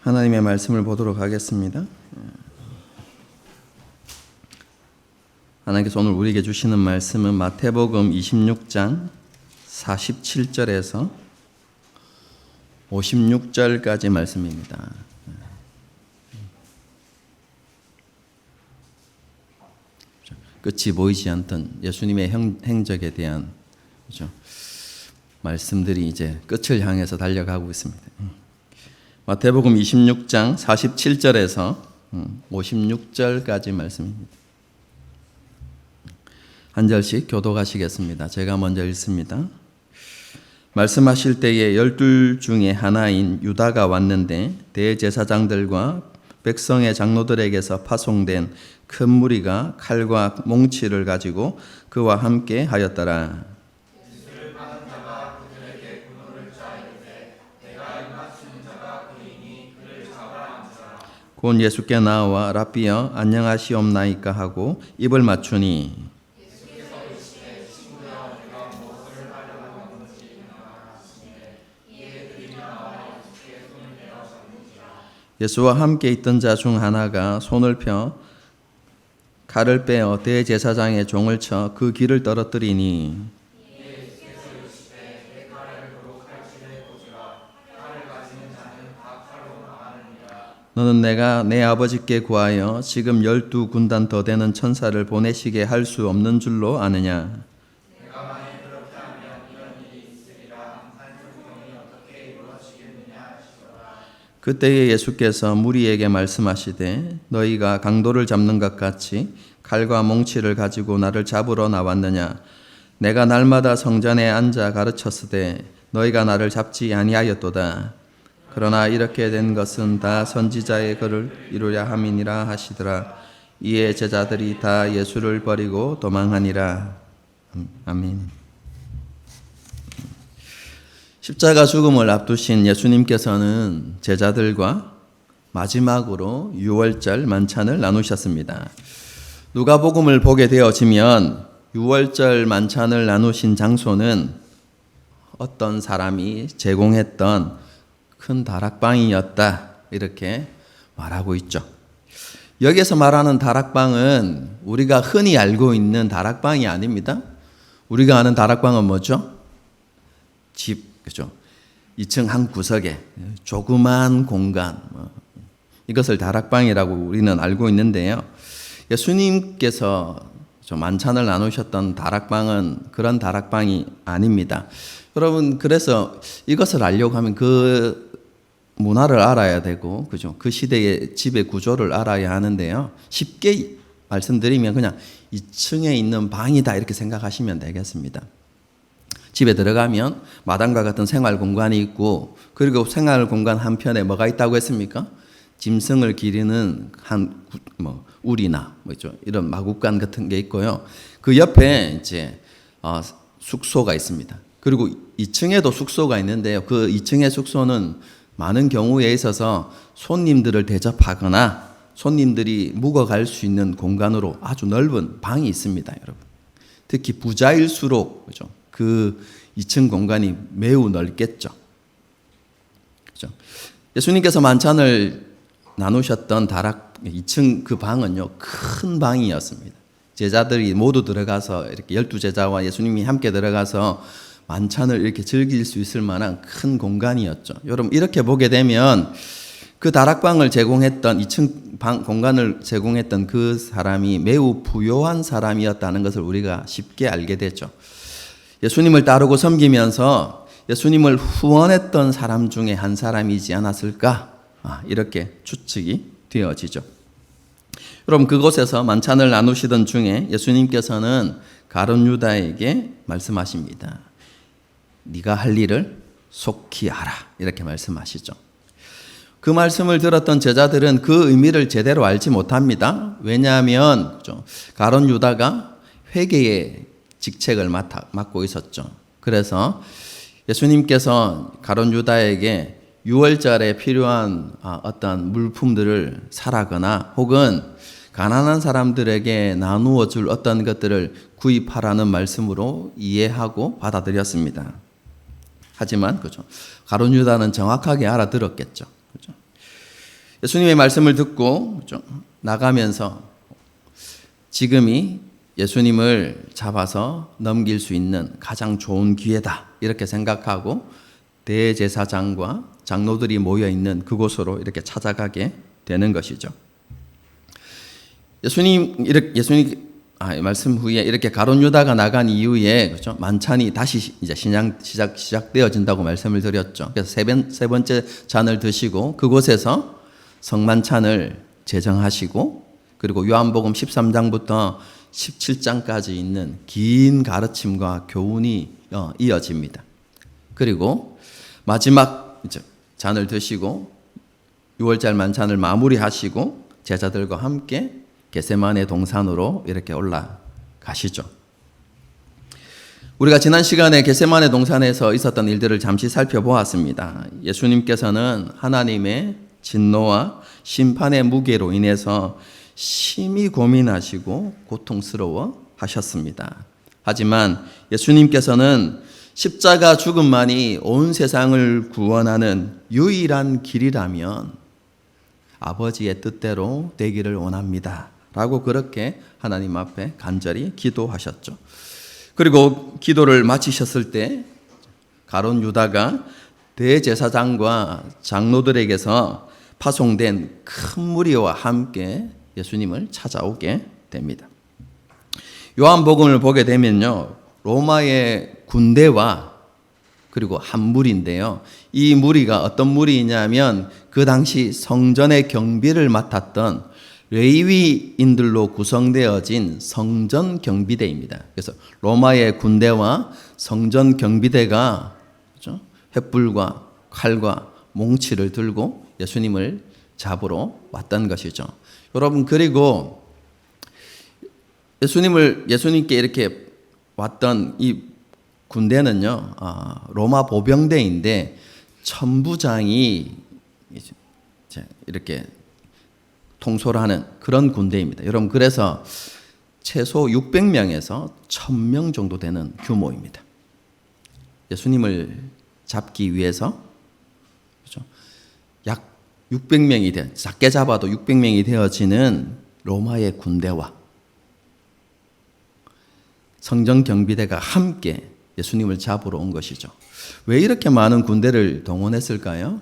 하나님의 말씀을 보도록 하겠습니다. 하나님께서 오늘 우리에게 주시는 말씀은 마태복음 26장 47절에서 56절까지 말씀입니다. 끝이 보이지 않던 예수님의 행적에 대한 말씀들이 이제 끝을 향해서 달려가고 있습니다. 마태복음 26장 47절에서 56절까지 말씀입니다. 한 절씩 교독하시겠습니다. 제가 먼저 읽습니다. 말씀하실 때에 12 중에 하나인 유다가 왔는데 대제사장들과 백성의 장로들에게서 파송된 큰 무리가 칼과 몽치를 가지고 그와 함께 하였더라. 곧 예수께 나와 랍비여 안녕하시옵나이까 하고 입을 맞추니 예수와 함께 있던 자 중 하나가 손을 펴 칼을 빼어 대제사장의 종을 쳐 그 귀를 떨어뜨리니 너는 내가 내 아버지께 구하여 지금 12군단 더 되는 천사를 보내시게 할 수 없는 줄로 아느냐. 그때에 예수께서 무리에게 말씀하시되 너희가 강도를 잡는 것 같이 칼과 몽치를 가지고 나를 잡으러 나왔느냐. 내가 날마다 성전에 앉아 가르쳤으되 너희가 나를 잡지 아니하였도다. 그러나 이렇게 된 것은 다 선지자의 글을 이루려 함이니라 하시더라. 이에 제자들이 다 예수를 버리고 도망하니라. 아멘. 십자가 죽음을 앞두신 예수님께서는 제자들과 마지막으로 유월절 만찬을 나누셨습니다. 누가복음을 보게 되어지면 유월절 만찬을 나누신 장소는 어떤 사람이 제공했던 큰 다락방이었다 이렇게 말하고 있죠. 여기서 말하는 다락방은 우리가 흔히 알고 있는 다락방이 아닙니다. 우리가 아는 다락방은 뭐죠? 집, 그죠? 2층 한 구석에 조그만 공간, 이것을 다락방이라고 우리는 알고 있는데요. 예수님께서 만찬을 나누셨던 다락방은 그런 다락방이 아닙니다. 여러분, 그래서 이것을 알려고 하면 그 문화를 알아야 되고, 그죠? 그 시대의 집의 구조를 알아야 하는데요. 쉽게 말씀드리면 그냥 2층에 있는 방이다 이렇게 생각하시면 되겠습니다. 집에 들어가면 마당과 같은 생활 공간이 있고, 그리고 생활 공간 한편에 뭐가 있다고 했습니까? 짐승을 기르는 우리나 이런 마구간 같은 게 있고요. 그 옆에 이제 숙소가 있습니다. 그리고 2층에도 숙소가 있는데요. 그 2층의 숙소는 많은 경우에 있어서 손님들을 대접하거나 손님들이 묵어갈 수 있는 공간으로 아주 넓은 방이 있습니다, 여러분. 특히 부자일수록 그죠? 그 2층 공간이 매우 넓겠죠. 그죠? 예수님께서 만찬을 나누셨던 2층 그 방은요, 큰 방이었습니다. 제자들이 모두 들어가서 이렇게 12제자와 예수님이 함께 들어가서 만찬을 이렇게 즐길 수 있을 만한 큰 공간이었죠. 여러분, 이렇게 보게 되면 그 다락방을 제공했던 2층 방 공간을 제공했던 그 사람이 매우 부유한 사람이었다는 것을 우리가 쉽게 알게 되죠. 예수님을 따르고 섬기면서 예수님을 후원했던 사람 중에 한 사람이지 않았을까? 이렇게 추측이 되어지죠. 여러분, 그곳에서 만찬을 나누시던 중에 예수님께서는 가룟 유다에게 말씀하십니다. 네가 할 일을 속히 하라 이렇게 말씀하시죠. 그 말씀을 들었던 제자들은 그 의미를 제대로 알지 못합니다. 왜냐하면 가룟 유다가 회계의 직책을 맡고 있었죠. 그래서 예수님께서 가룟 유다에게 유월절에 필요한 어떤 물품들을 사라거나 혹은 가난한 사람들에게 나누어 줄 어떤 것들을 구입하라는 말씀으로 이해하고 받아들였습니다. 하지만 가룟 유다는 정확하게 알아들었겠죠. 그죠? 예수님의 말씀을 듣고 나가면서 지금이 예수님을 잡아서 넘길 수 있는 가장 좋은 기회다 이렇게 생각하고 대제사장과 장로들이 모여 있는 그곳으로 이렇게 찾아가게 되는 것이죠. 예수님 말씀 후에 이렇게 가룟 유다가 나간 이후에 그렇죠? 만찬이 다시 이제 시작되어진다고 말씀을 드렸죠. 그래서 세 번째 잔을 드시고 그곳에서 성만찬을 제정하시고 그리고 요한복음 13장부터 17장까지 있는 긴 가르침과 교훈이 이어집니다. 그리고 마지막 이제 잔을 드시고 6월절 만찬을 마무리하시고 제자들과 함께 겟세마네 동산으로 이렇게 올라가시죠. 우리가 지난 시간에 겟세마네 동산에서 있었던 일들을 잠시 살펴보았습니다. 예수님께서는 하나님의 진노와 심판의 무게로 인해서 심히 고민하시고 고통스러워 하셨습니다. 하지만 예수님께서는 십자가 죽음만이 온 세상을 구원하는 유일한 길이라면 아버지의 뜻대로 되기를 원합니다. 라고 그렇게 하나님 앞에 간절히 기도하셨죠. 그리고 기도를 마치셨을 때 가룟 유다가 대제사장과 장로들에게서 파송된 큰 무리와 함께 예수님을 찾아오게 됩니다. 요한복음을 보게 되면요, 로마의 군대와 그리고 한 무리인데요. 이 무리가 어떤 무리이냐면 그 당시 성전의 경비를 맡았던 레위인들로 구성되어진 성전 경비대입니다. 그래서 로마의 군대와 성전 경비대가 그렇죠? 횃불과 칼과 몽치를 들고 예수님을 잡으러 왔던 것이죠. 여러분, 그리고 예수님께 이렇게 왔던 이 군대는요, 로마 보병대인데 천부장이 이렇게 통솔하는 그런 군대입니다. 여러분, 그래서 최소 600명에서 1000명 정도 되는 규모입니다. 예수님을 잡기 위해서 그렇죠? 약 600명이 작게 잡아도 600명이 되어지는 로마의 군대와 성전 경비대가 함께 예수님을 잡으러 온 것이죠. 왜 이렇게 많은 군대를 동원했을까요?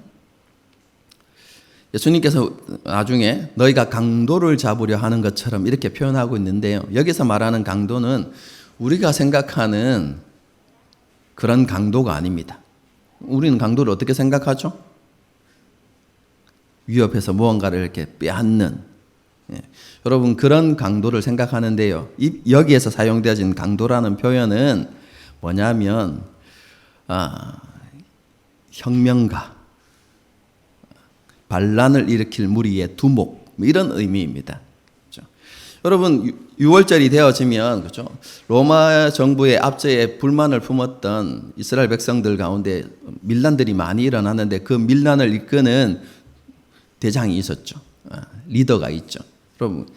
예수님께서 나중에 너희가 강도를 잡으려 하는 것처럼 이렇게 표현하고 있는데요. 여기서 말하는 강도는 우리가 생각하는 그런 강도가 아닙니다. 우리는 강도를 어떻게 생각하죠? 위협해서 무언가를 이렇게 빼앗는. 여러분, 그런 강도를 생각하는데요. 여기에서 사용되어진 강도라는 표현은 뭐냐면 혁명가, 반란을 일으킬 무리의 두목, 이런 의미입니다. 그렇죠? 여러분, 6월절이 되어지면 그렇죠? 로마 정부의 압제에 불만을 품었던 이스라엘 백성들 가운데 밀란들이 많이 일어났는데 그 밀란을 이끄는 대장이 있었죠. 리더가 있죠. 여러분,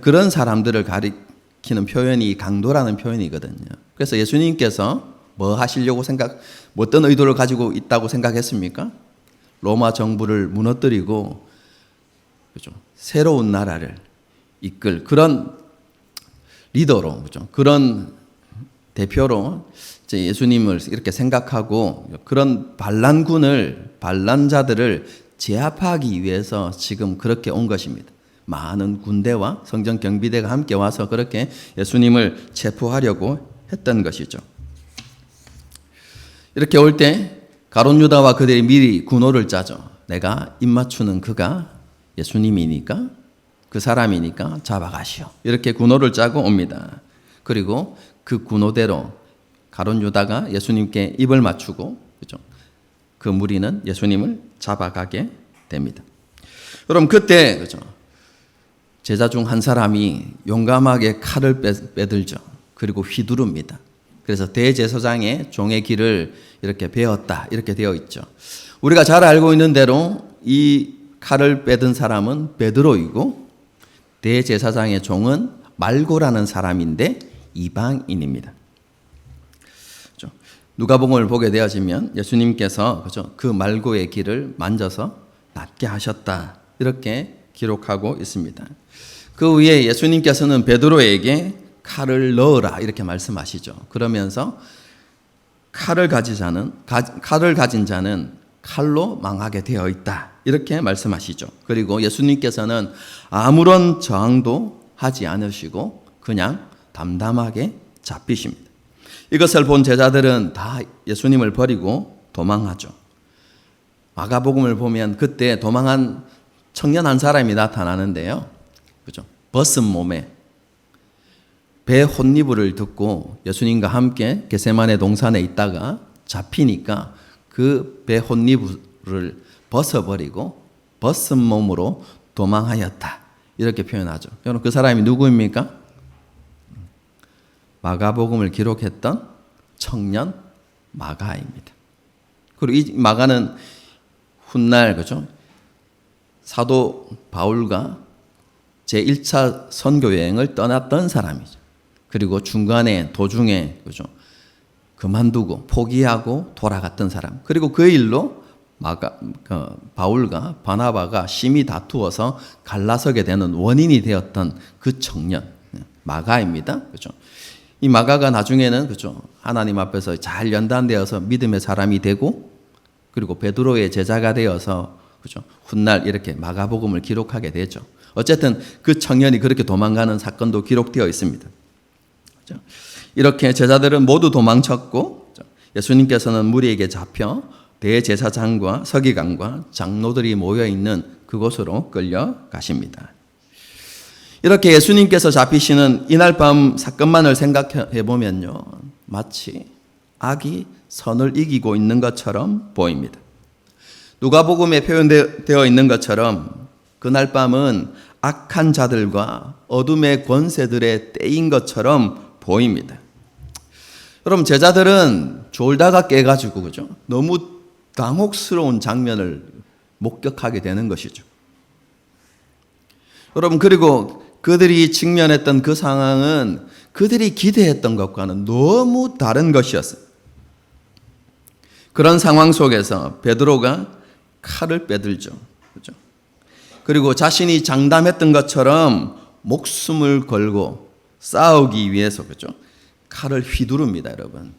그런 사람들을 가리키는 표현이 강도라는 표현이거든요. 그래서 예수님께서 뭐 하시려고 어떤 의도를 가지고 있다고 생각했습니까? 로마 정부를 무너뜨리고 그렇죠? 새로운 나라를 이끌 그런 리더로 그렇죠? 그런 대표로 이제 예수님을 이렇게 생각하고 그런 반란자들을 제압하기 위해서 지금 그렇게 온 것입니다. 많은 군대와 성전 경비대가 함께 와서 그렇게 예수님을 체포하려고 했던 것이죠. 이렇게 올 때 가룟 유다와 그들이 미리 군호를 짜죠. 내가 입맞추는 그가 예수님이니까 그 사람이니까 잡아가시오. 이렇게 군호를 짜고 옵니다. 그리고 그 군호대로 가룟 유다가 예수님께 입을 맞추고 그렇죠? 그 무리는 예수님을 잡아가게 됩니다. 여러분, 그때 그렇죠? 제자 중 한 사람이 용감하게 칼을 빼들죠. 그리고 휘두릅니다. 그래서 대제사장의 종의 길을 이렇게 베었다 이렇게 되어 있죠. 우리가 잘 알고 있는 대로 이 칼을 빼든 사람은 베드로이고 대제사장의 종은 말고라는 사람인데 이방인입니다. 그렇죠? 누가복음을 보게 되어지면 예수님께서 그렇죠? 그 말고의 길을 만져서 낫게 하셨다 이렇게 기록하고 있습니다. 그 위에 예수님께서는 베드로에게 칼을 넣으라 이렇게 말씀하시죠. 그러면서 칼을 가진 자는 칼로 망하게 되어 있다 이렇게 말씀하시죠. 그리고 예수님께서는 아무런 저항도 하지 않으시고 그냥 담담하게 잡히십니다. 이것을 본 제자들은 다 예수님을 버리고 도망하죠. 마가복음을 보면 그때 도망한 청년 한 사람이 나타나는데요. 그죠? 벗은 몸에 배 혼니부를 듣고 예수님과 함께 겟세마네 동산에 있다가 잡히니까 그 배 혼니부를 벗어버리고 벗은 몸으로 도망하였다. 이렇게 표현하죠. 여러분 그 사람이 누구입니까? 마가복음을 기록했던 청년 마가입니다. 그리고 이 마가는 훗날 그죠? 사도 바울과 제1차 선교 여행을 떠났던 사람이죠. 그리고 중간에 도중에 그죠? 그만두고 포기하고 돌아갔던 사람. 그리고 그 일로 바울과 바나바가 심히 다투어서 갈라서게 되는 원인이 되었던 그 청년 마가입니다. 그죠? 이 마가가 나중에는 그죠? 하나님 앞에서 잘 연단되어서 믿음의 사람이 되고 그리고 베드로의 제자가 되어서 그죠? 훗날 이렇게 마가복음을 기록하게 되죠. 어쨌든 그 청년이 그렇게 도망가는 사건도 기록되어 있습니다. 그죠? 이렇게 제자들은 모두 도망쳤고 예수님께서는 무리에게 잡혀 대제사장과 서기관과 장로들이 모여 있는 그곳으로 끌려가십니다. 이렇게 예수님께서 잡히시는 이날 밤 사건만을 생각해 보면요, 마치 악이 선을 이기고 있는 것처럼 보입니다. 누가복음에 표현되어 있는 것처럼 그날 밤은 악한 자들과 어둠의 권세들의 때인 것처럼 보입니다. 여러분 제자들은 졸다가 깨가지고 그죠? 너무 당혹스러운 장면을 목격하게 되는 것이죠. 여러분 그리고 그들이 직면했던 그 상황은 그들이 기대했던 것과는 너무 다른 것이었어요. 그런 상황 속에서 베드로가 칼을 빼들죠. 그죠? 그리고 자신이 장담했던 것처럼 목숨을 걸고 싸우기 위해서 그죠? 칼을 휘두릅니다, 여러분.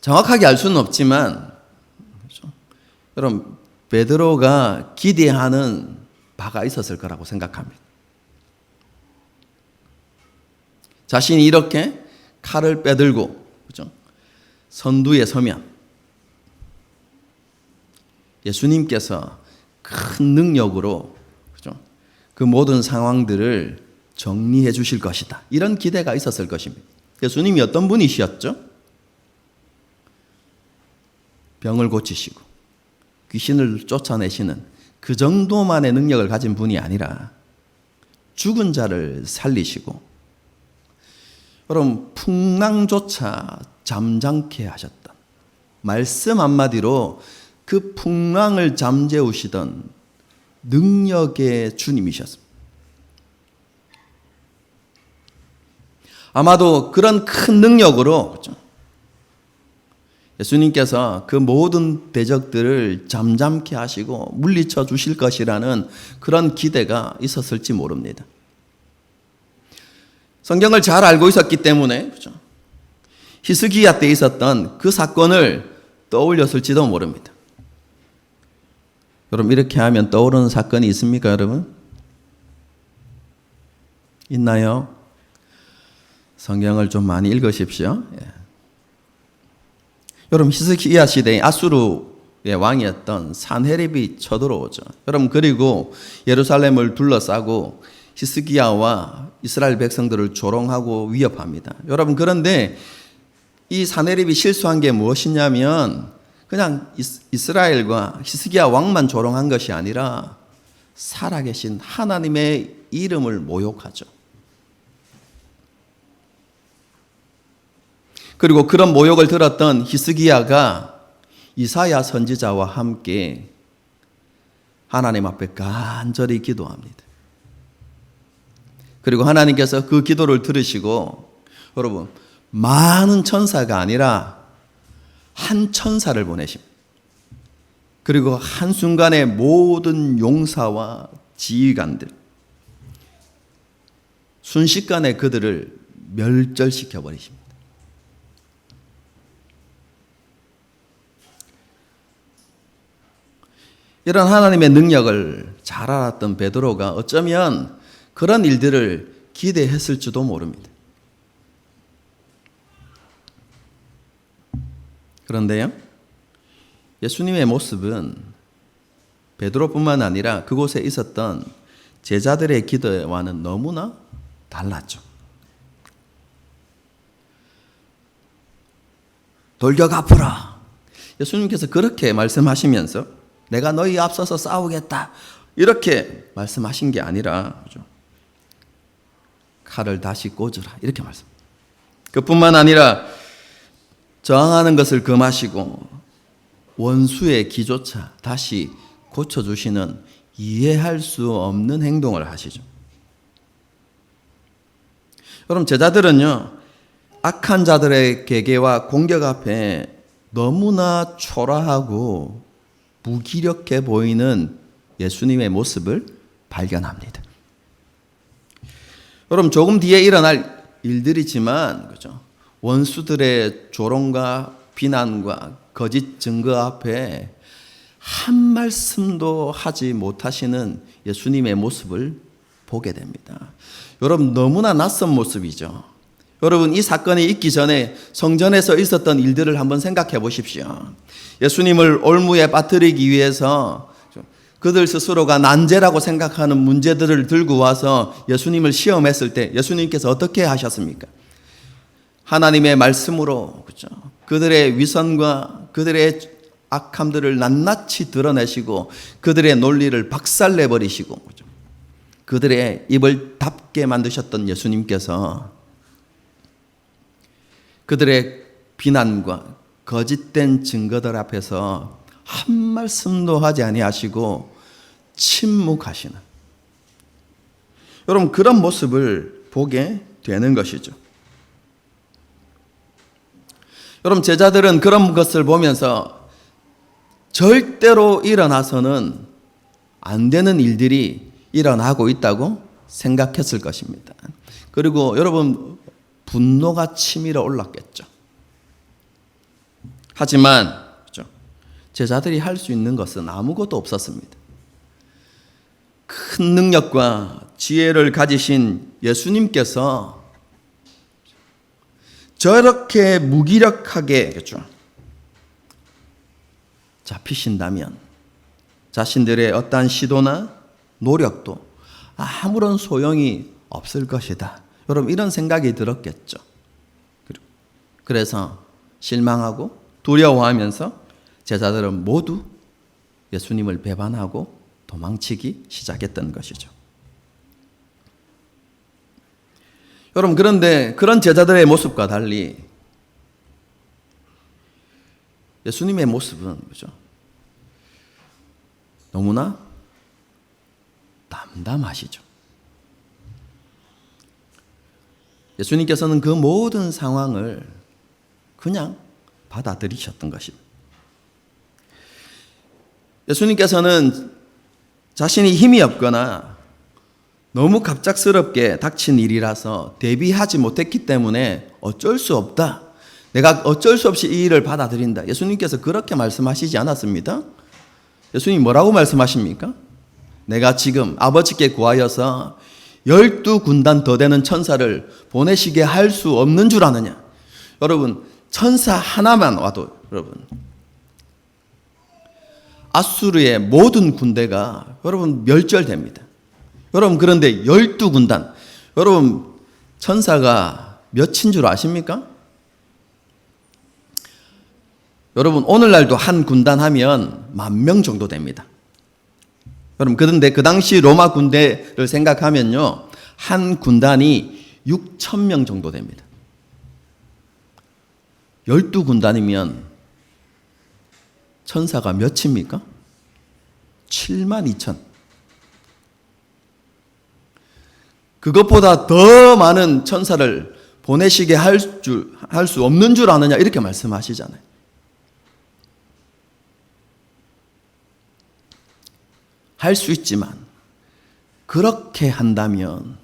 정확하게 알 수는 없지만 그죠? 여러분 베드로가 기대하는 바가 있었을 거라고 생각합니다. 자신이 이렇게 칼을 빼들고 그죠? 선두에 서면 예수님께서 큰 능력으로 그죠? 그 모든 상황들을 정리해 주실 것이다. 이런 기대가 있었을 것입니다. 예수님이 어떤 분이셨죠? 병을 고치시고 귀신을 쫓아내시는 그 정도만의 능력을 가진 분이 아니라 죽은 자를 살리시고 여러분 풍랑조차 잠잠케 하셨던 말씀 한마디로 그 풍랑을 잠재우시던 능력의 주님이셨습니다. 아마도 그런 큰 능력으로 그렇죠? 예수님께서 그 모든 대적들을 잠잠케 하시고 물리쳐 주실 것이라는 그런 기대가 있었을지 모릅니다. 성경을 잘 알고 있었기 때문에 그렇죠? 히스기야 때 있었던 그 사건을 떠올렸을지도 모릅니다. 여러분 이렇게 하면 떠오르는 사건이 있습니까, 여러분? 있나요? 성경을 좀 많이 읽으십시오. 예. 여러분 히스기야 시대에 아수르의 왕이었던 산헤립이 쳐들어오죠. 여러분 그리고 예루살렘을 둘러싸고 히스기야와 이스라엘 백성들을 조롱하고 위협합니다. 여러분 그런데 이 산헤립이 실수한 게 무엇이냐면 그냥 이스라엘과 히스기야 왕만 조롱한 것이 아니라 살아계신 하나님의 이름을 모욕하죠. 그리고 그런 모욕을 들었던 히스기야가 이사야 선지자와 함께 하나님 앞에 간절히 기도합니다. 그리고 하나님께서 그 기도를 들으시고 여러분 많은 천사가 아니라 한 천사를 보내십니다. 그리고 한순간에 모든 용사와 지휘관들, 순식간에 그들을 멸절시켜 버리십니다. 이런 하나님의 능력을 잘 알았던 베드로가 어쩌면 그런 일들을 기대했을지도 모릅니다. 그런데요, 예수님의 모습은 베드로뿐만 아니라 그곳에 있었던 제자들의 기도와는 너무나 달랐죠. 돌격 앞으라. 예수님께서 그렇게 말씀하시면서 내가 너희 앞서서 싸우겠다 이렇게 말씀하신 게 아니라 칼을 다시 꽂으라 이렇게 말씀. 그뿐만 아니라 저항하는 것을 금하시고 원수의 기조차 다시 고쳐주시는 이해할 수 없는 행동을 하시죠. 여러분, 제자들은요, 악한 자들의 계계와 공격 앞에 너무나 초라하고 무기력해 보이는 예수님의 모습을 발견합니다. 여러분, 조금 뒤에 일어날 일들이지만, 그죠? 원수들의 조롱과 비난과 거짓 증거 앞에 한 말씀도 하지 못하시는 예수님의 모습을 보게 됩니다. 여러분, 너무나 낯선 모습이죠. 여러분, 이 사건이 있기 전에 성전에서 있었던 일들을 한번 생각해 보십시오. 예수님을 올무에 빠뜨리기 위해서 그들 스스로가 난제라고 생각하는 문제들을 들고 와서 예수님을 시험했을 때 예수님께서 어떻게 하셨습니까? 하나님의 말씀으로, 그렇죠? 그들의 위선과 그들의 악함들을 낱낱이 드러내시고 그들의 논리를 박살내버리시고, 그렇죠? 그들의 입을 닫게 만드셨던 예수님께서 그들의 비난과 거짓된 증거들 앞에서 한 말씀도 하지 아니하시고 침묵하시는, 여러분, 그런 모습을 보게 되는 것이죠. 여러분, 제자들은 그런 것을 보면서 절대로 일어나서는 안 되는 일들이 일어나고 있다고 생각했을 것입니다. 그리고 여러분, 분노가 치밀어 올랐겠죠. 하지만 제자들이 할 수 있는 것은 아무것도 없었습니다. 큰 능력과 지혜를 가지신 예수님께서 저렇게 무기력하게, 그렇죠, 잡히신다면 자신들의 어떠한 시도나 노력도 아무런 소용이 없을 것이다. 여러분, 이런 생각이 들었겠죠. 그래서 실망하고 두려워하면서 제자들은 모두 예수님을 배반하고 도망치기 시작했던 것이죠. 여러분, 그런데 그런 제자들의 모습과 달리 예수님의 모습은, 그죠, 너무나 담담하시죠. 예수님께서는 그 모든 상황을 그냥 받아들이셨던 것입니다. 예수님께서는 자신이 힘이 없거나 너무 갑작스럽게 닥친 일이라서 대비하지 못했기 때문에 어쩔 수 없다, 내가 어쩔 수 없이 이 일을 받아들인다, 예수님께서 그렇게 말씀하시지 않았습니다. 예수님 뭐라고 말씀하십니까? 내가 지금 아버지께 구하여서 12군단 더 되는 천사를 보내시게 할 수 없는 줄 아느냐. 여러분, 천사 하나만 와도 여러분 아수르의 모든 군대가 여러분 멸절됩니다. 여러분, 그런데 12군단, 여러분 천사가 몇인 줄 아십니까? 여러분, 오늘날도 한 군단 하면 10,000명 정도 됩니다. 여러분, 그런데 그 당시 로마 군대를 생각하면요, 한 군단이 6,000명 정도 됩니다. 12군단이면 천사가 몇입니까? 72,000. 그것보다 더 많은 천사를 보내시게 할 수 없는 줄 아느냐, 이렇게 말씀하시잖아요. 할 수 있지만 그렇게 한다면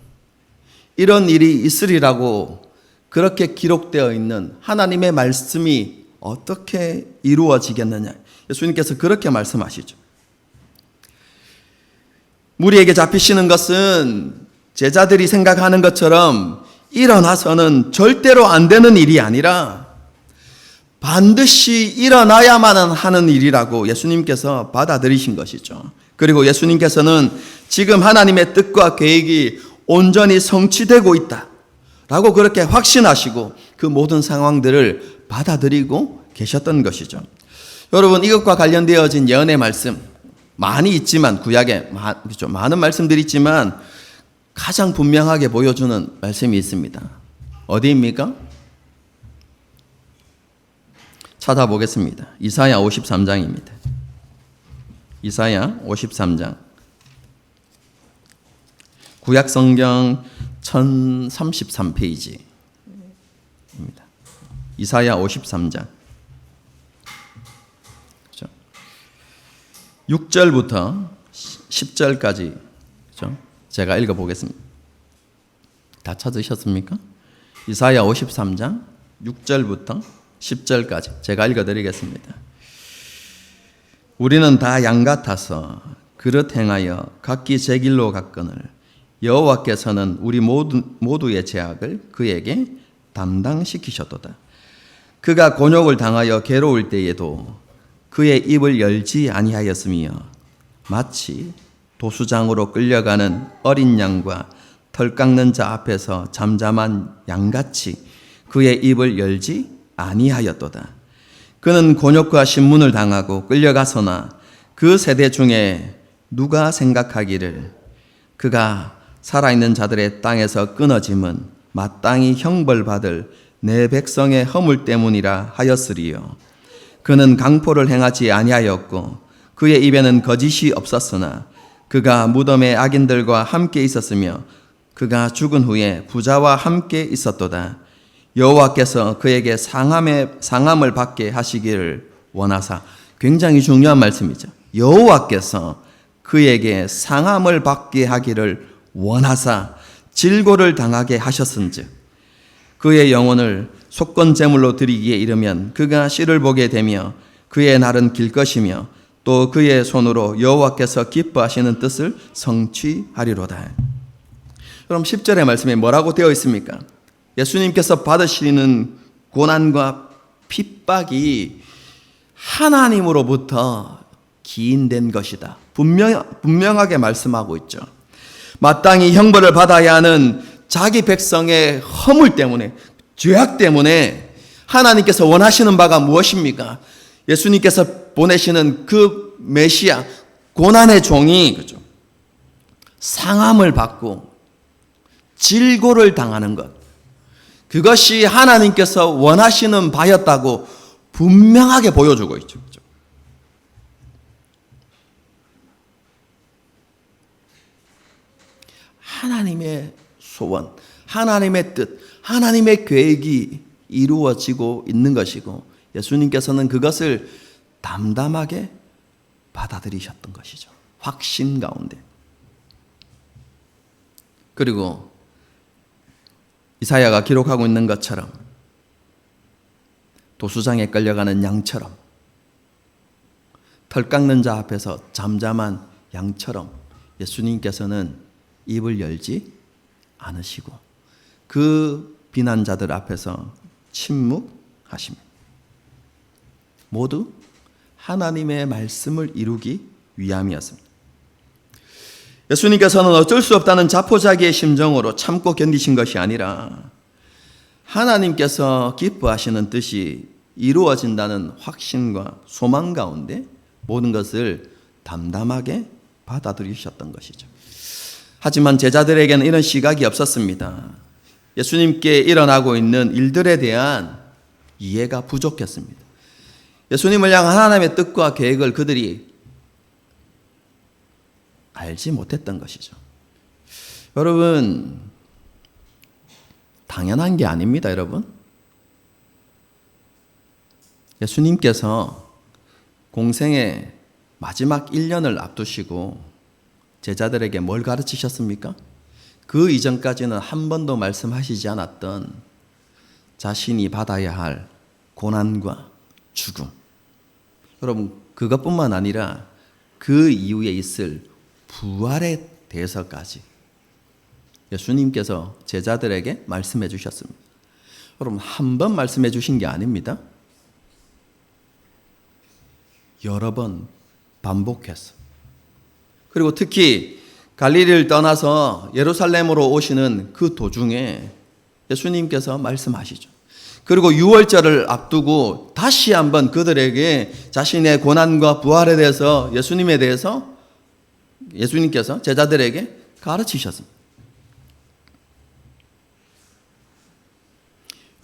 이런 일이 있으리라고 그렇게 기록되어 있는 하나님의 말씀이 어떻게 이루어지겠느냐. 예수님께서 그렇게 말씀하시죠. 무리에게 잡히시는 것은 제자들이 생각하는 것처럼 일어나서는 절대로 안 되는 일이 아니라 반드시 일어나야만 하는 일이라고 예수님께서 받아들이신 것이죠. 그리고 예수님께서는 지금 하나님의 뜻과 계획이 온전히 성취되고 있다 라고 그렇게 확신하시고 그 모든 상황들을 받아들이고 계셨던 것이죠. 여러분, 이것과 관련되어진 예언의 말씀 많이 있지만, 구약에 그렇죠, 많은 말씀들이 있지만 가장 분명하게 보여주는 말씀이 있습니다. 어디입니까? 찾아보겠습니다. 이사야 53장입니다. 이사야 53장. 구약 성경 1033페이지입니다. 이사야 53장. 그렇죠? 6절부터 10절까지 그렇죠? 제가 읽어보겠습니다. 다 찾으셨습니까? 이사야 53장 6절부터 10절까지 제가 읽어드리겠습니다. 우리는 다 양 같아서 그릇 행하여 각기 제 길로 갔거늘 여호와께서는 우리 모두의 죄악을 그에게 담당시키셨도다. 그가 곤욕을 당하여 괴로울 때에도 그의 입을 열지 아니하였으며 마치 도수장으로 끌려가는 어린 양과 털 깎는 자 앞에서 잠잠한 양같이 그의 입을 열지 아니하였도다. 그는 곤욕과 신문을 당하고 끌려가서나 그 세대 중에 누가 생각하기를 그가 살아있는 자들의 땅에서 끊어짐은 마땅히 형벌받을 내 백성의 허물 때문이라 하였으리요. 그는 강포를 행하지 아니하였고 그의 입에는 거짓이 없었으나 그가 무덤의 악인들과 함께 있었으며 그가 죽은 후에 부자와 함께 있었도다. 여호와께서 그에게 상함을 받게 하시기를 원하사. 굉장히 중요한 말씀이죠. 여호와께서 그에게 상함을 받게 하기를 원하사 질고를 당하게 하셨은즉 그의 영혼을 속건 제물로 드리기에 이르면 그가 씨를 보게 되며 그의 날은 길 것이며 또 그의 손으로 여호와께서 기뻐하시는 뜻을 성취하리로다. 그럼 10절의 말씀에 뭐라고 되어 있습니까? 예수님께서 받으시는 고난과 핍박이 하나님으로부터 기인된 것이다. 분명하게 말씀하고 있죠. 마땅히 형벌을 받아야 하는 자기 백성의 허물 때문에, 죄악 때문에 하나님께서 원하시는 바가 무엇입니까? 예수님께서 보내시는 그 메시아, 고난의 종이 그죠? 상함을 받고 질고를 당하는 것. 그것이 하나님께서 원하시는 바였다고 분명하게 보여주고 있죠. 하나님의 소원, 하나님의 뜻, 하나님의 계획이 이루어지고 있는 것이고 예수님께서는 그것을 담담하게 받아들이셨던 것이죠. 확신 가운데. 그리고 이사야가 기록하고 있는 것처럼 도수장에 끌려가는 양처럼 털 깎는 자 앞에서 잠잠한 양처럼 예수님께서는 입을 열지 않으시고 그 비난자들 앞에서 침묵하십니다. 모두 하나님의 말씀을 이루기 위함이었습니다. 예수님께서는 어쩔 수 없다는 자포자기의 심정으로 참고 견디신 것이 아니라 하나님께서 기뻐하시는 뜻이 이루어진다는 확신과 소망 가운데 모든 것을 담담하게 받아들이셨던 것이죠. 하지만 제자들에게는 이런 시각이 없었습니다. 예수님께 일어나고 있는 일들에 대한 이해가 부족했습니다. 예수님을 향한 하나님의 뜻과 계획을 그들이 알지 못했던 것이죠. 여러분, 당연한 게 아닙니다, 여러분. 예수님께서 공생의 마지막 1년을 앞두시고 제자들에게 뭘 가르치셨습니까? 그 이전까지는 한 번도 말씀하시지 않았던 자신이 받아야 할 고난과 죽음. 여러분, 그것뿐만 아니라 그 이후에 있을 부활에 대해서까지 예수님께서 제자들에게 말씀해 주셨습니다. 여러분, 한 번 말씀해 주신 게 아닙니다. 여러 번 반복했어. 그리고 특히 갈릴리를 떠나서 예루살렘으로 오시는 그 도중에 예수님께서 말씀하시죠. 그리고 유월절을 앞두고 다시 한번 그들에게 자신의 고난과 부활에 대해서 예수님께서 제자들에게 가르치셨습니다.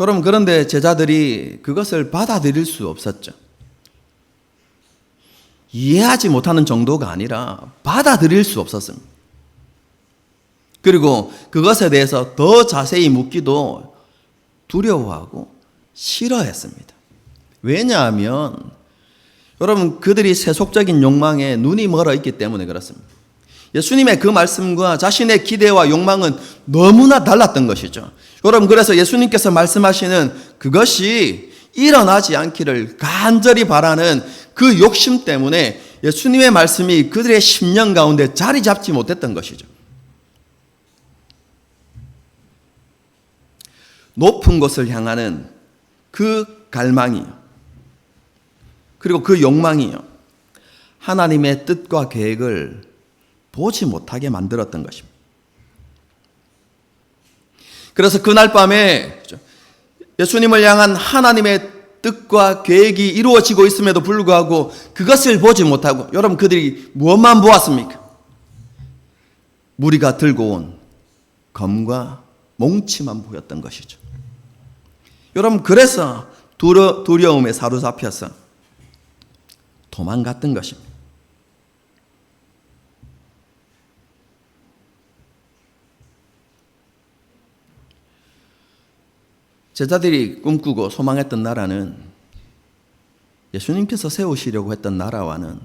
여러분, 그런데 제자들이 그것을 받아들일 수 없었죠. 이해하지 못하는 정도가 아니라 받아들일 수 없었습니다. 그리고 그것에 대해서 더 자세히 묻기도 두려워하고 싫어했습니다. 왜냐하면 여러분, 그들이 세속적인 욕망에 눈이 멀어 있기 때문에 그렇습니다. 예수님의 그 말씀과 자신의 기대와 욕망은 너무나 달랐던 것이죠. 여러분, 그래서 예수님께서 말씀하시는 그것이 일어나지 않기를 간절히 바라는 그 욕심 때문에 예수님의 말씀이 그들의 심령 가운데 자리 잡지 못했던 것이죠. 높은 곳을 향하는 그 갈망이요, 그리고 그 욕망이요, 하나님의 뜻과 계획을 보지 못하게 만들었던 것입니다. 그래서 그날 밤에 예수님을 향한 하나님의 뜻과 계획이 이루어지고 있음에도 불구하고 그것을 보지 못하고, 여러분, 그들이 무엇만 보았습니까? 무리가 들고 온 검과 몽치만 보였던 것이죠. 여러분, 그래서 두려움에 사로잡혀서 도망갔던 것입니다. 제자들이 꿈꾸고 소망했던 나라는 예수님께서 세우시려고 했던 나라와는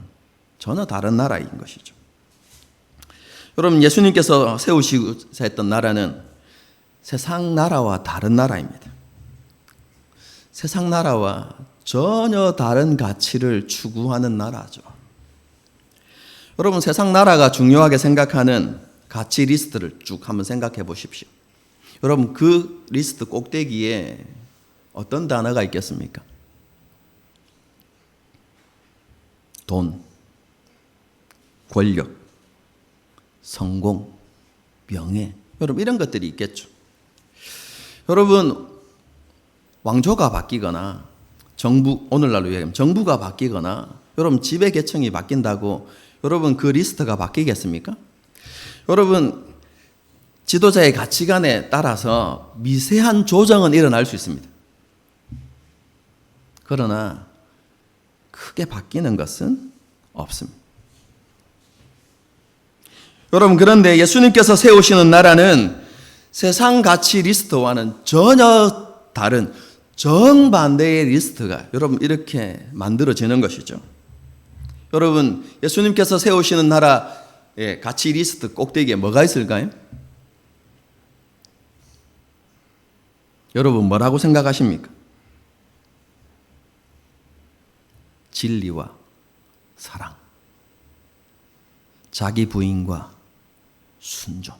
전혀 다른 나라인 것이죠. 여러분, 예수님께서 세우시고자 했던 나라는 세상 나라와 다른 나라입니다. 세상 나라와 전혀 다른 가치를 추구하는 나라죠. 여러분, 세상 나라가 중요하게 생각하는 가치 리스트를 쭉 한번 생각해 보십시오. 여러분, 그 리스트 꼭대기에 어떤 단어가 있겠습니까? 돈, 권력, 성공, 명예, 여러분, 이런 것들이 있겠죠. 여러분, 왕조가 바뀌거나 오늘날로 얘기하면 정부가 바뀌거나 여러분, 지배 계층이 바뀐다고 여러분 그 리스트가 바뀌겠습니까? 여러분, 지도자의 가치관에 따라서 미세한 조정은 일어날 수 있습니다. 그러나 크게 바뀌는 것은 없습니다. 여러분, 그런데 예수님께서 세우시는 나라는 세상 가치 리스트와는 전혀 다른 정반대의 리스트가 여러분 이렇게 만들어지는 것이죠. 여러분, 예수님께서 세우시는 나라의 가치 리스트 꼭대기에 뭐가 있을까요? 여러분, 뭐라고 생각하십니까? 진리와 사랑, 자기 부인과 순종.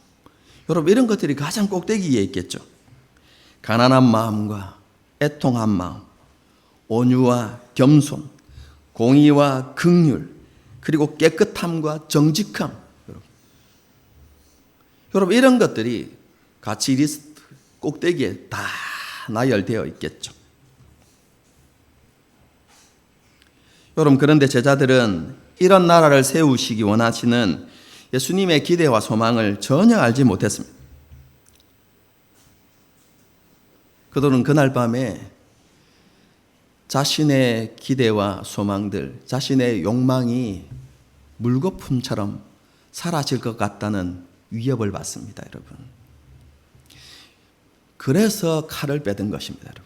여러분, 이런 것들이 가장 꼭대기에 있겠죠. 가난한 마음과 애통한 마음, 온유와 겸손, 공의와 긍휼, 그리고 깨끗함과 정직함. 여러분, 이런 것들이 가치 리스트 꼭대기에 다 나열되어 있겠죠. 여러분, 그런데 제자들은 이런 나라를 세우시기 원하시는 예수님의 기대와 소망을 전혀 알지 못했습니다. 그들은 그날 밤에 자신의 기대와 소망들, 자신의 욕망이 물거품처럼 사라질 것 같다는 위협을 받습니다, 여러분. 그래서 칼을 빼든 것입니다, 여러분.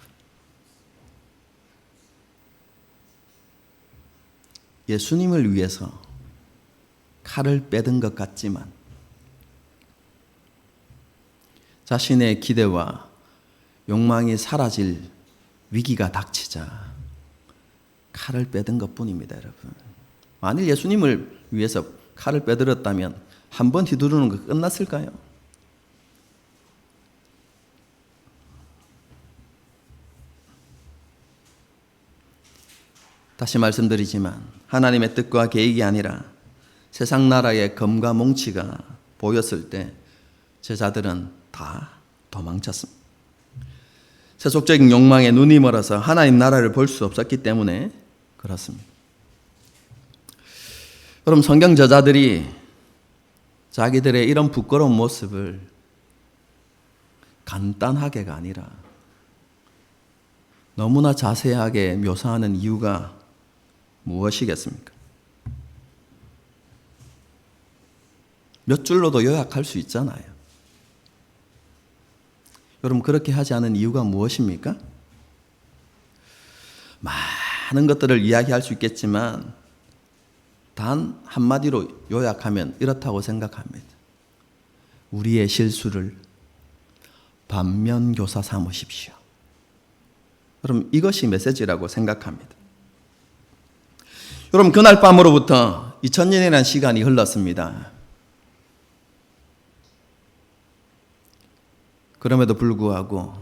예수님을 위해서 칼을 빼든 것 같지만 자신의 기대와 욕망이 사라질 위기가 닥치자 칼을 빼든 것뿐입니다, 여러분. 만일 예수님을 위해서 칼을 빼들었다면 한 번 휘두르는 거 끝났을까요? 다시 말씀드리지만 하나님의 뜻과 계획이 아니라 세상 나라의 검과 몽치가 보였을 때 제자들은 다 도망쳤습니다. 세속적인 욕망에 눈이 멀어서 하나님 나라를 볼 수 없었기 때문에 그렇습니다. 여러분, 성경 저자들이 자기들의 이런 부끄러운 모습을 간단하게가 아니라 너무나 자세하게 묘사하는 이유가 무엇이겠습니까? 몇 줄로도 요약할 수 있잖아요. 여러분, 그렇게 하지 않은 이유가 무엇입니까? 많은 것들을 이야기할 수 있겠지만 단 한마디로 요약하면 이렇다고 생각합니다. 우리의 실수를 반면교사 삼으십시오. 여러분, 이것이 메시지라고 생각합니다. 여러분, 그날 밤으로부터 2000년이라는 시간이 흘렀습니다. 그럼에도 불구하고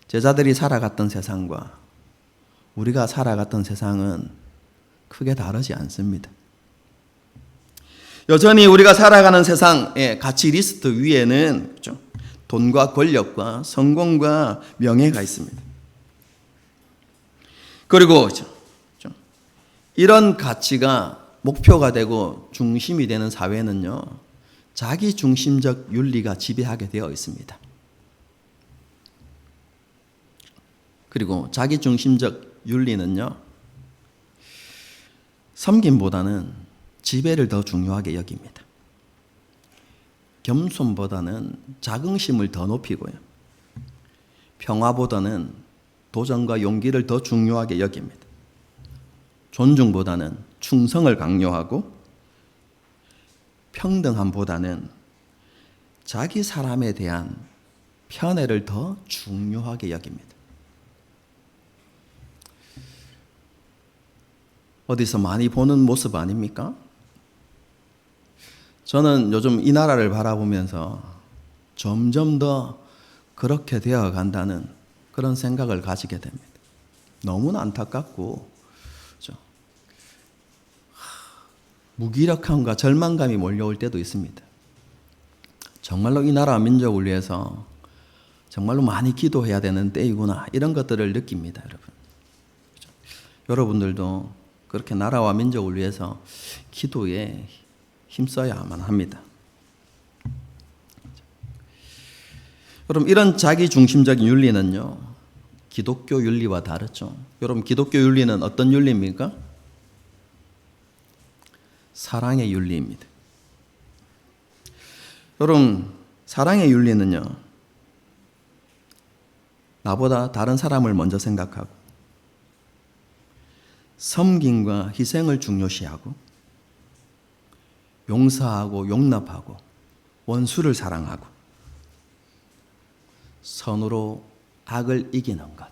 제자들이 살아갔던 세상과 우리가 살아갔던 세상은 크게 다르지 않습니다. 여전히 우리가 살아가는 세상의 가치 리스트 위에는 돈과 권력과 성공과 명예가 있습니다. 그리고 이런 가치가 목표가 되고 중심이 되는 사회는요, 자기 중심적 윤리가 지배하게 되어 있습니다. 그리고 자기 중심적 윤리는요, 섬김보다는 지배를 더 중요하게 여깁니다. 겸손보다는 자긍심을 더 높이고요, 평화보다는 도전과 용기를 더 중요하게 여깁니다. 존중보다는 충성을 강요하고 평등함보다는 자기 사람에 대한 편애를 더 중요하게 여깁니다. 어디서 많이 보는 모습 아닙니까? 저는 요즘 이 나라를 바라보면서 점점 더 그렇게 되어 간다는 그런 생각을 가지게 됩니다. 너무나 안타깝고 무기력함과 절망감이 몰려올 때도 있습니다. 정말로 이 나라와 민족을 위해서 정말로 많이 기도해야 되는 때이구나, 이런 것들을 느낍니다, 여러분. 여러분들도 그렇게 나라와 민족을 위해서 기도에 힘써야만 합니다. 여러분, 이런 자기중심적인 윤리는요, 기독교 윤리와 다르죠. 여러분, 기독교 윤리는 어떤 윤리입니까? 사랑의 윤리입니다. 여러분, 사랑의 윤리는요, 나보다 다른 사람을 먼저 생각하고 섬김과 희생을 중요시하고 용서하고 용납하고 원수를 사랑하고 선으로 악을 이기는 것.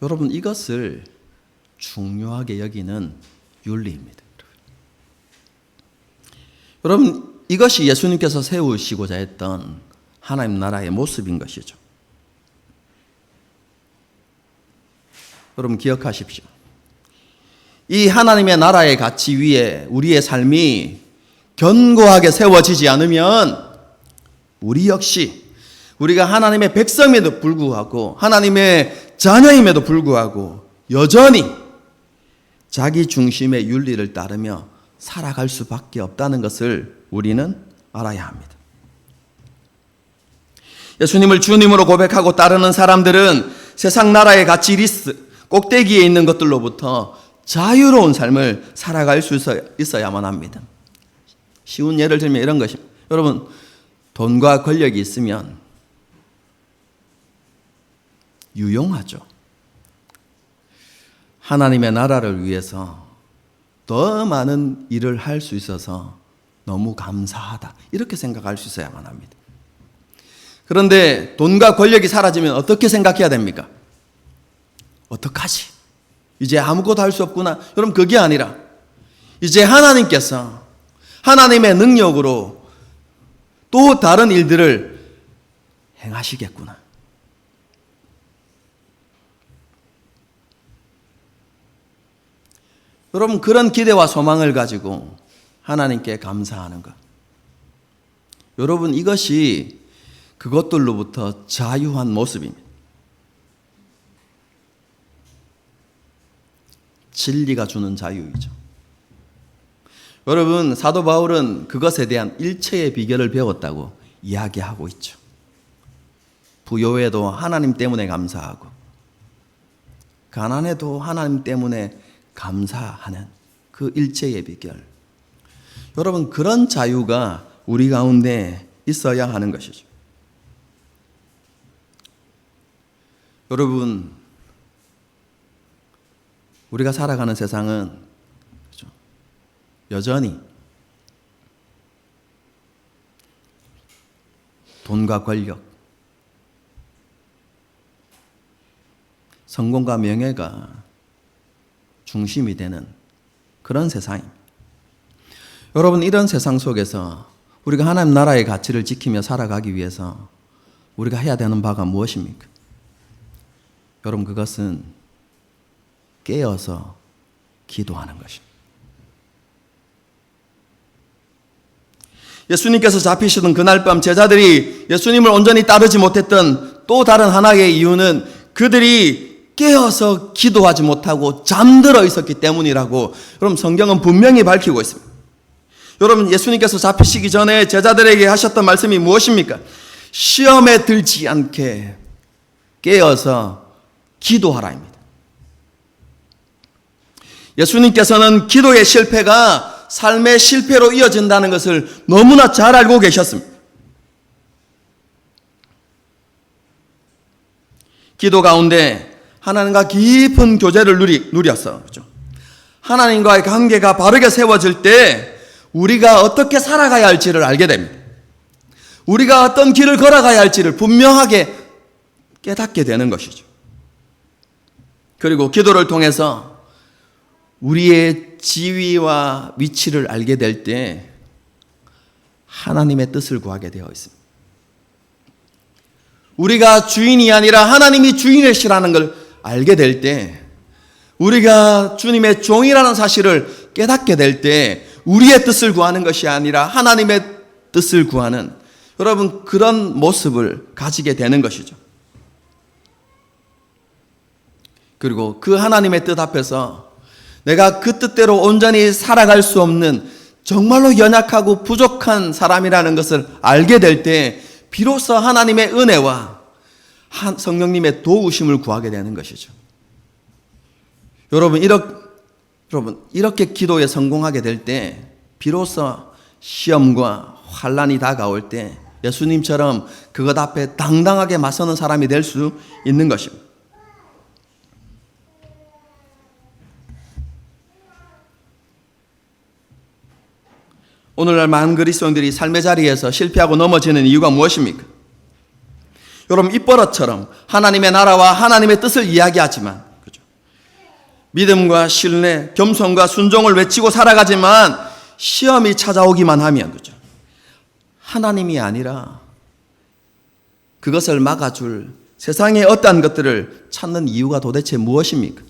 여러분, 이것을 중요하게 여기는 윤리입니다. 여러분, 이것이 예수님께서 세우시고자 했던 하나님 나라의 모습인 것이죠. 여러분, 기억하십시오. 이 하나님의 나라의 가치 위에 우리의 삶이 견고하게 세워지지 않으면 우리 역시 우리가 하나님의 백성임에도 불구하고 하나님의 자녀임에도 불구하고 여전히 자기 중심의 윤리를 따르며 살아갈 수밖에 없다는 것을 우리는 알아야 합니다. 예수님을 주님으로 고백하고 따르는 사람들은 세상 나라의 가치 리스트 꼭대기에 있는 것들로부터 자유로운 삶을 살아갈 수 있어야만 합니다. 쉬운 예를 들면 이런 것입니다. 여러분, 돈과 권력이 있으면 유용하죠. 하나님의 나라를 위해서 더 많은 일을 할 수 있어서 너무 감사하다. 이렇게 생각할 수 있어야만 합니다. 그런데 돈과 권력이 사라지면 어떻게 생각해야 됩니까? 어떡하지? 이제 아무것도 할 수 없구나. 여러분, 그게 아니라 이제 하나님께서 하나님의 능력으로 또 다른 일들을 행하시겠구나. 여러분, 그런 기대와 소망을 가지고 하나님께 감사하는 것. 여러분, 이것이 그것들로부터 자유한 모습입니다. 진리가 주는 자유이죠. 여러분, 사도 바울은 그것에 대한 일체의 비결을 배웠다고 이야기하고 있죠. 부요에도 하나님 때문에 감사하고, 가난에도 하나님 때문에 감사하는 그 일체의 비결. 여러분, 그런 자유가 우리 가운데 있어야 하는 것이죠. 여러분, 우리가 살아가는 세상은 여전히 돈과 권력, 성공과 명예가 중심이 되는 그런 세상입니다. 여러분, 이런 세상 속에서 우리가 하나님 나라의 가치를 지키며 살아가기 위해서 우리가 해야 되는 바가 무엇입니까? 여러분, 그것은 깨어서 기도하는 것입니다. 예수님께서 잡히시던 그날 밤 제자들이 예수님을 온전히 따르지 못했던 또 다른 하나의 이유는 그들이 깨어서 기도하지 못하고 잠들어 있었기 때문이라고 여러분, 성경은 분명히 밝히고 있습니다. 여러분, 예수님께서 잡히시기 전에 제자들에게 하셨던 말씀이 무엇입니까? 시험에 들지 않게 깨어서 기도하라입니다. 예수님께서는 기도의 실패가 삶의 실패로 이어진다는 것을 너무나 잘 알고 계셨습니다. 기도 가운데 하나님과 깊은 교제를 누렸어. 그렇죠? 하나님과의 관계가 바르게 세워질 때 우리가 어떻게 살아가야 할지를 알게 됩니다. 우리가 어떤 길을 걸어가야 할지를 분명하게 깨닫게 되는 것이죠. 그리고 기도를 통해서 우리의 지위와 위치를 알게 될 때 하나님의 뜻을 구하게 되어 있습니다. 우리가 주인이 아니라 하나님이 주인이시라는 걸 알게 될 때, 우리가 주님의 종이라는 사실을 깨닫게 될 때 우리의 뜻을 구하는 것이 아니라 하나님의 뜻을 구하는, 여러분, 그런 모습을 가지게 되는 것이죠. 그리고 그 하나님의 뜻 앞에서 내가 그 뜻대로 온전히 살아갈 수 없는 정말로 연약하고 부족한 사람이라는 것을 알게 될 때 비로소 하나님의 은혜와 성령님의 도우심을 구하게 되는 것이죠. 여러분, 이렇게 기도에 성공하게 될 때 비로소 시험과 환난이 다가올 때 예수님처럼 그것 앞에 당당하게 맞서는 사람이 될 수 있는 것입니다. 오늘날 많은 그리스도인들이 삶의 자리에서 실패하고 넘어지는 이유가 무엇입니까? 여러분, 입버릇처럼 하나님의 나라와 하나님의 뜻을 이야기하지만, 그죠? 믿음과 신뢰, 겸손과 순종을 외치고 살아가지만 시험이 찾아오기만 하면, 그죠? 하나님이 아니라 그것을 막아줄 세상의 어떠한 것들을 찾는 이유가 도대체 무엇입니까?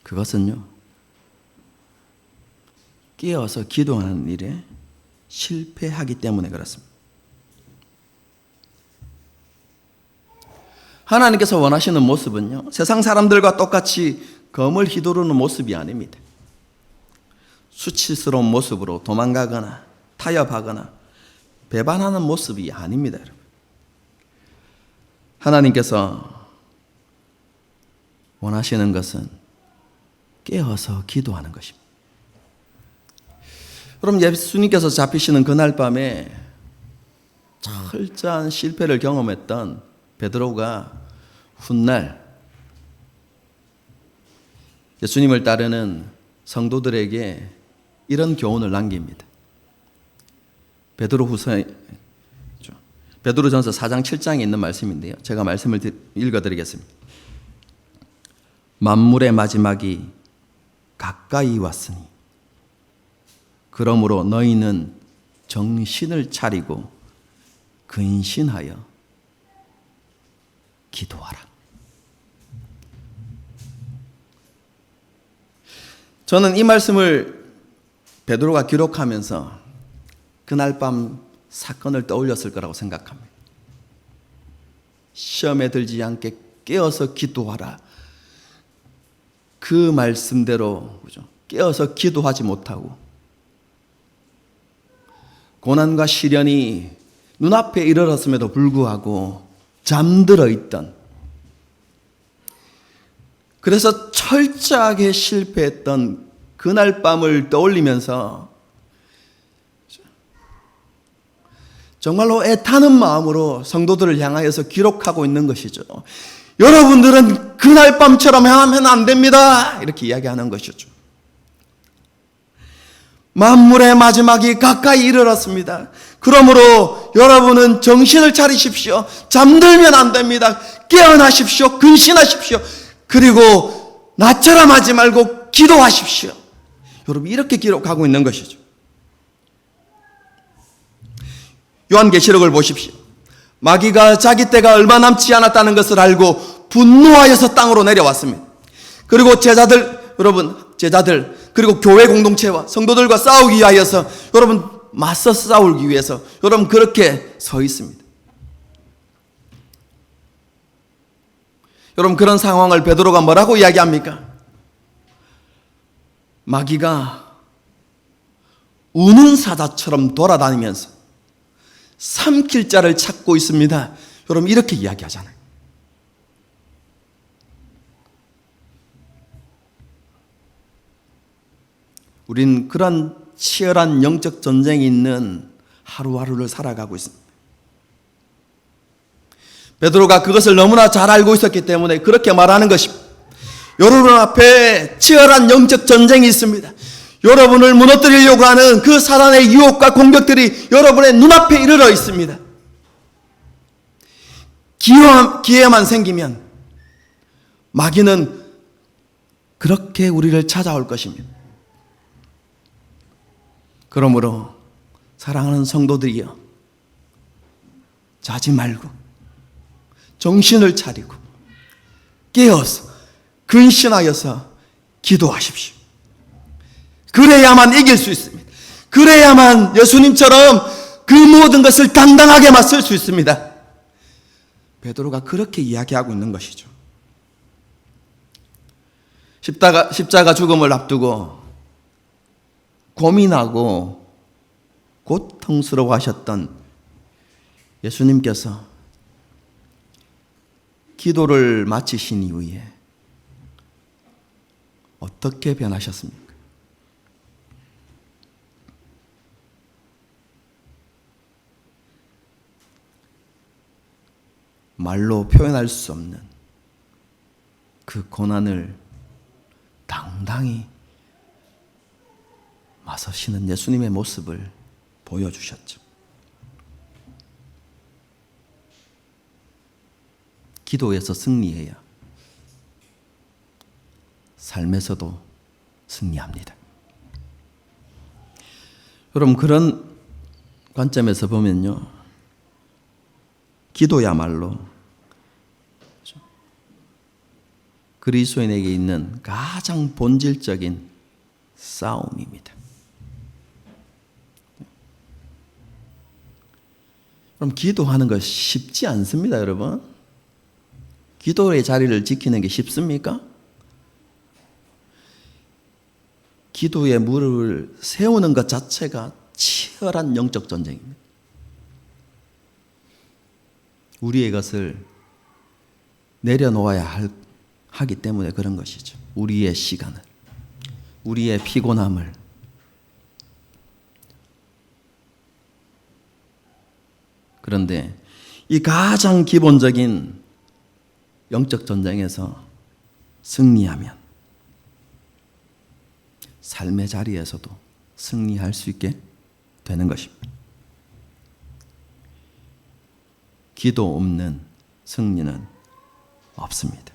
그것은요, 깨어서 기도하는 일에 실패하기 때문에 그렇습니다. 하나님께서 원하시는 모습은요, 세상 사람들과 똑같이 검을 휘두르는 모습이 아닙니다. 수치스러운 모습으로 도망가거나 타협하거나 배반하는 모습이 아닙니다, 여러분. 하나님께서 원하시는 것은 깨어서 기도하는 것입니다. 여러분, 예수님께서 잡히시는 그날 밤에 철저한 실패를 경험했던 베드로가 훗날 예수님을 따르는 성도들에게 이런 교훈을 남깁니다. 베드로전서 4장 7장에 있는 말씀인데요. 제가 말씀을 읽어드리겠습니다. 만물의 마지막이 가까이 왔으니 그러므로 너희는 정신을 차리고 근신하여 기도하라. 저는 이 말씀을 베드로가 기록하면서 그날 밤 사건을 떠올렸을 거라고 생각합니다. 시험에 들지 않게 깨어서 기도하라. 그 말씀대로 깨어서 기도하지 못하고 고난과 시련이 눈앞에 이르렀음에도 불구하고 잠들어 있던, 그래서 철저하게 실패했던 그날 밤을 떠올리면서 정말로 애타는 마음으로 성도들을 향하여서 기록하고 있는 것이죠. 여러분들은 그날 밤처럼 하면 안 됩니다. 이렇게 이야기하는 것이죠. 만물의 마지막이 가까이 이르렀습니다. 그러므로 여러분은 정신을 차리십시오. 잠들면 안 됩니다. 깨어나십시오. 근신하십시오. 그리고 나처럼 하지 말고 기도하십시오. 여러분, 이렇게 기록하고 있는 것이죠. 요한계시록을 보십시오. 마귀가 자기 때가 얼마 남지 않았다는 것을 알고 분노하여서 땅으로 내려왔습니다. 그리고 제자들 그리고 교회 공동체와 성도들과 싸우기 위하여서 여러분 맞서 싸우기 위해서 여러분 그렇게 서 있습니다. 여러분, 그런 상황을 베드로가 뭐라고 이야기합니까? 마귀가 우는 사자처럼 돌아다니면서 삼킬 자를 찾고 있습니다. 여러분, 이렇게 이야기하잖아요. 우린 그런 치열한 영적 전쟁이 있는 하루하루를 살아가고 있습니다. 베드로가 그것을 너무나 잘 알고 있었기 때문에 그렇게 말하는 것입니다. 여러분 앞에 치열한 영적 전쟁이 있습니다. 여러분을 무너뜨리려고 하는 그 사단의 유혹과 공격들이 여러분의 눈앞에 이르러 있습니다. 기회만 생기면 마귀는 그렇게 우리를 찾아올 것입니다. 그러므로 사랑하는 성도들이여, 자지 말고 정신을 차리고 깨어서 근신하여서 기도하십시오. 그래야만 이길 수 있습니다. 그래야만 예수님처럼 그 모든 것을 당당하게 맞설 수 있습니다. 베드로가 그렇게 이야기하고 있는 것이죠. 십자가 죽음을 앞두고 고민하고 고통스러워 하셨던 예수님께서 기도를 마치신 이후에 어떻게 변하셨습니까? 말로 표현할 수 없는 그 고난을 당당히 맞서시는 예수님의 모습을 보여주셨죠. 기도에서 승리해야 삶에서도 승리합니다. 여러분, 그런 관점에서 보면요, 기도야말로 그리스도인에게 있는 가장 본질적인 싸움입니다. 그럼 기도하는 거 쉽지 않습니다, 여러분. 기도의 자리를 지키는 게 쉽습니까? 기도의 무릎을 세우는 것 자체가 치열한 영적 전쟁입니다. 우리의 것을 내려놓아야 하기 때문에 그런 것이죠. 우리의 시간을, 우리의 피곤함을. 그런데 이 가장 기본적인 영적 전쟁에서 승리하면 삶의 자리에서도 승리할 수 있게 되는 것입니다. 기도 없는 승리는 없습니다.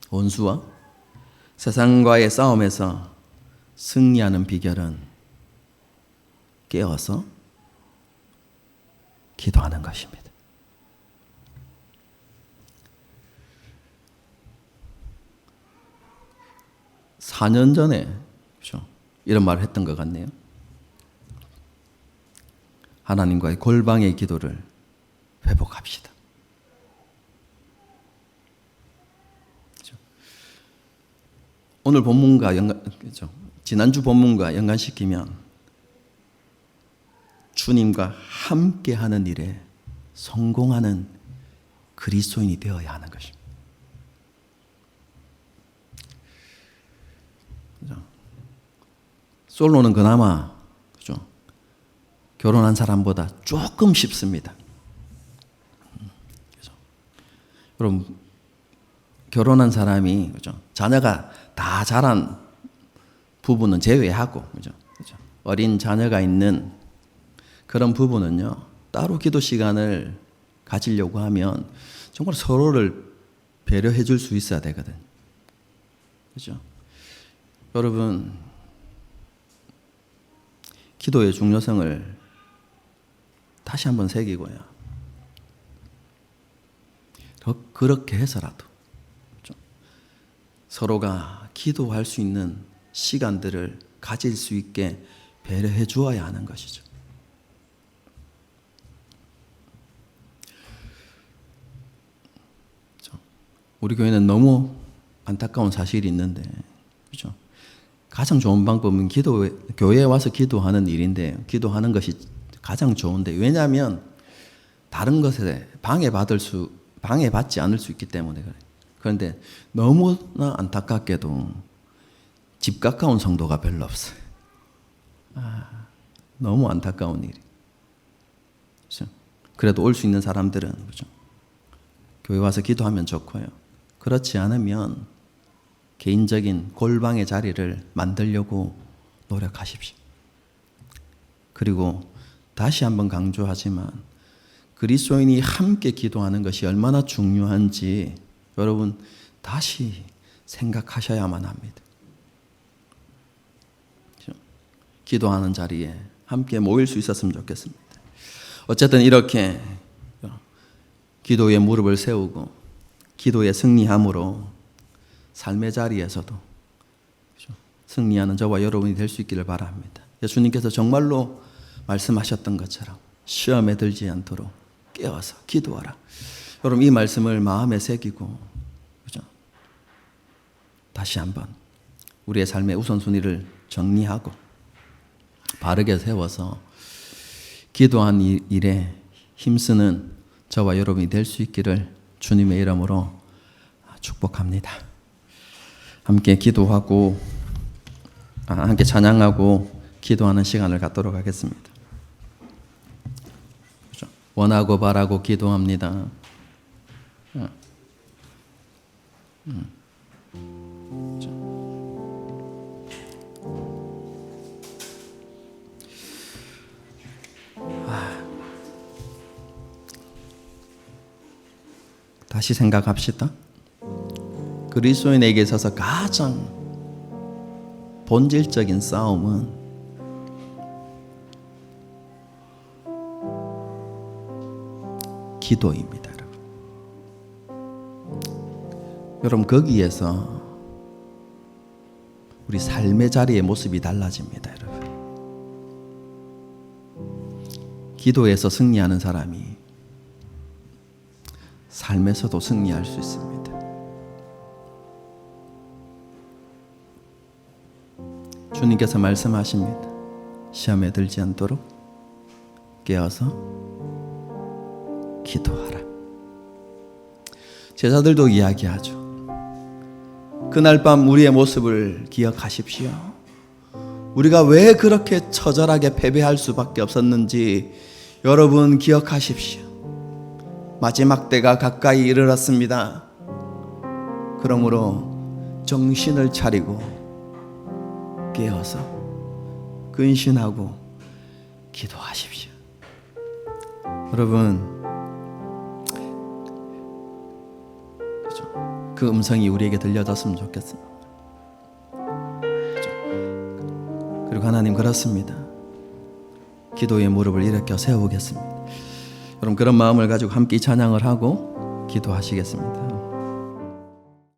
원수와 세상과의 싸움에서 승리하는 비결은 깨어서 기도하는 것입니다. 사 년 전에 그렇죠? 이런 말을 했던 것 같네요. 하나님과의 골방의 기도를 회복합시다. 그렇죠? 오늘 본문과 그렇죠? 지난주 본문과 연관시키면 주님과 함께하는 일에 성공하는 그리스도인이 되어야 하는 것입니다. 그렇죠? 솔로는 그나마 그렇죠? 결혼한 사람보다 조금 쉽습니다. 그렇죠? 여러분 결혼한 사람이 그렇죠? 자녀가 다 자란 부부는 제외하고 그렇죠? 어린 자녀가 있는 그런 부부는요 따로 기도 시간을 가지려고 하면 정말 서로를 배려해 줄 수 있어야 되거든요. 그렇죠? 여러분 기도의 중요성을 다시 한번 새기고요. 그렇게 해서라도 그렇죠? 서로가 기도할 수 있는 시간들을 가질 수 있게 배려해 주어야 하는 것이죠. 그렇죠? 우리 교회는 너무 안타까운 사실이 있는데 그렇죠? 가장 좋은 방법은 교회에 와서 기도하는 일인데 기도하는 것이 가장 좋은데 왜냐하면 다른 것에 방해받지 않을 수 있기 때문에 그래요. 그런데 너무나 안타깝게도 집 가까운 성도가 별로 없어요. 너무 안타까운 일이. 그렇죠? 그래도 올 수 있는 사람들은 그렇죠? 교회 와서 기도하면 좋고요. 그렇지 않으면 개인적인 골방의 자리를 만들려고 노력하십시오. 그리고 다시 한번 강조하지만 그리스도인이 함께 기도하는 것이 얼마나 중요한지 여러분 다시 생각하셔야만 합니다. 기도하는 자리에 함께 모일 수 있었으면 좋겠습니다. 어쨌든 이렇게 기도에 무릎을 세우고 기도에 승리함으로 삶의 자리에서도 승리하는 저와 여러분이 될 수 있기를 바랍니다. 예수님께서 정말로 말씀하셨던 것처럼 시험에 들지 않도록 깨어서 기도하라. 여러분 이 말씀을 마음에 새기고 그죠? 다시 한번 우리의 삶의 우선순위를 정리하고 바르게 세워서 기도한 일에 힘쓰는 저와 여러분이 될 수 있기를 주님의 이름으로 축복합니다. 함께 기도하고 함께 찬양하고 기도하는 시간을 갖도록 하겠습니다. 그렇죠? 원하고 바라고 기도합니다. 다시 생각합시다. 그리스도인에게 있어서 가장 본질적인 싸움은 기도입니다. 여러분 거기에서 우리 삶의 자리의 모습이 달라집니다. 여러분 기도에서 승리하는 사람이 삶에서도 승리할 수 있습니다. 주님께서 말씀하십니다. 시험에 들지 않도록 깨어서 기도하라. 제자들도 이야기하죠. 그날 밤 우리의 모습을 기억하십시오. 우리가 왜 그렇게 처절하게 패배할 수밖에 없었는지 여러분 기억하십시오. 마지막 때가 가까이 이르렀습니다. 그러므로 정신을 차리고 깨어서 근신하고 기도하십시오. 여러분, 그죠? 그 음성이 우리에게 들려졌으면 좋겠습니다. 그죠? 그리고 하나님, 그렇습니다. 기도의 무릎을 일으켜 세우겠습니다. 여러분, 그런 마음을 가지고 함께 찬양을 하고 기도하시겠습니다.